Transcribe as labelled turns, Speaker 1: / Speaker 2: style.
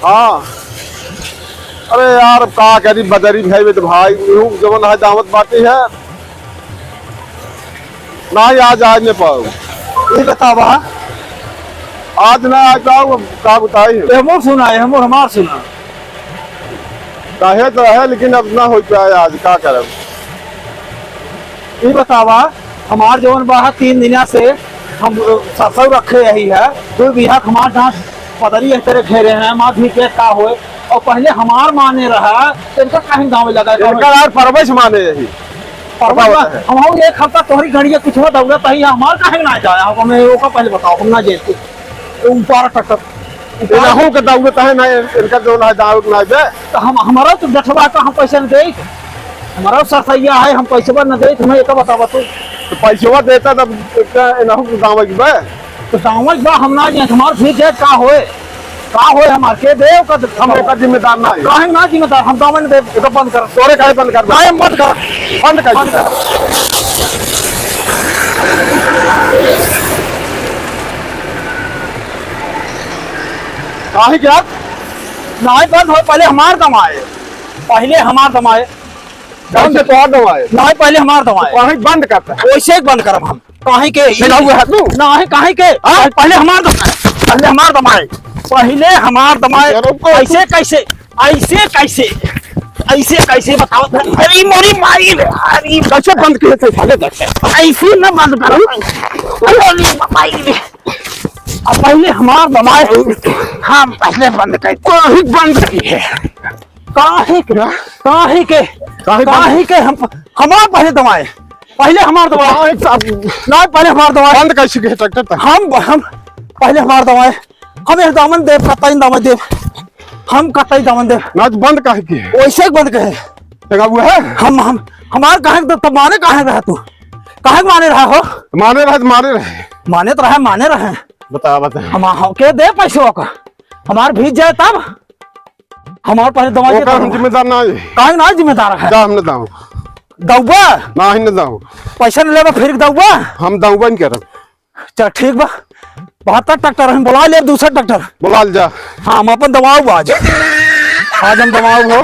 Speaker 1: हाँ। अरे यार का करी बदरी भाई तो भाई जवन है दावत बाटी है ना ही आज नहीं पाऊ।
Speaker 2: ये बतावा
Speaker 1: आज ना आ पाऊ का बताई
Speaker 2: हमो सुना है हमो हमार सुना
Speaker 1: कहे तो है लेकिन अब ना हो पाया आज का करब।
Speaker 2: ये बतावा हमार जवन बाहर 3 दिन से हम सरसों रखे यही है 2 बीघा हमार जहाँ पदरी इस तरह घेरे हैं माँ भी के का होए और पहले हमार माने रहा तो इनका कहीं गाँव में लगा
Speaker 1: यार परवश माने यही
Speaker 2: हम एक हफ्ता तोहरी घड़ी कुछ हो दौड़ा तही हमार कहीं ना जाए हमें वो का पहले बताओ हम ना जेते ऊपर टक्कर
Speaker 1: इनहू के दौड़त है ना इनका जो ना दावत ना दे
Speaker 2: तो हम हमारा तो डठवा का हम पैसा न दे हमारा सरसैया है हम पैसा न दे तुम्हें एक बतावा तो
Speaker 1: पैसा देता तब इनहू के गाँव की बे
Speaker 2: तो गाँव बा हम ना जाए हमार भी जे का होए हमार के दे
Speaker 1: हम एक जिम्मेदार ना है
Speaker 2: काहे ना जिम्मेदार हम गाँव में दे तो बंद कर
Speaker 1: तोरे काहे बंद कर
Speaker 2: काहे मत कर
Speaker 1: बंद कर
Speaker 2: काहे क्या नहीं बंद हो पहले हमार दमाए
Speaker 1: कौन से तो दवाए
Speaker 2: नहीं पहले हमार दमाए
Speaker 1: काहे बंद करता है
Speaker 2: वैसे ही बंद करब हम काहे के
Speaker 1: बिना हुए है तू
Speaker 2: नहीं काहे के पहले हमार दमाए ऐसे कैसे बताओ अरे मोरी मारी अरे
Speaker 1: कैसे बंद किए थे साले देखे
Speaker 2: ऐसे न बंद करो अरे मारी रे अब पहले हमार दमाए हम पहले बंद कर
Speaker 1: काहे बंद किए
Speaker 2: काहे के हम हमार पहले दमाए पहले हमार दमाए नहीं पहले हमार दमाए
Speaker 1: बंद कैसे किए ट्रैक्टर
Speaker 2: हम पहले हमार दमाए हम एक दामन दे कतई दामन दे हम कतई दामन दे
Speaker 1: ना तो बंद काहे किए
Speaker 2: वैसे ही बंद कहे
Speaker 1: लगा हुआ है
Speaker 2: हम हमार काहे तो माने काहे रहा तू काहे माने रहा हो
Speaker 1: माने रहे
Speaker 2: माने तो माने रहे
Speaker 1: बता
Speaker 2: हम के दे पैसों का हमार भीज जाए तब हमार पहले दवा
Speaker 1: ओकर हम जिम्मेदार ना है
Speaker 2: काहे ना जिम्मेदार है
Speaker 1: जा हमने दाऊ
Speaker 2: दउबा
Speaker 1: ना ही न दाऊ
Speaker 2: पैसा न लेबा फिर दउबा
Speaker 1: हम दाऊबा नहीं करब
Speaker 2: चल ठीक बा 72 ट्रैक्टर हम बुला ले दूसरा ट्रैक्टर
Speaker 1: बुला जा
Speaker 2: हाँ हम अपन दवाऊ आज हम दवाऊ हो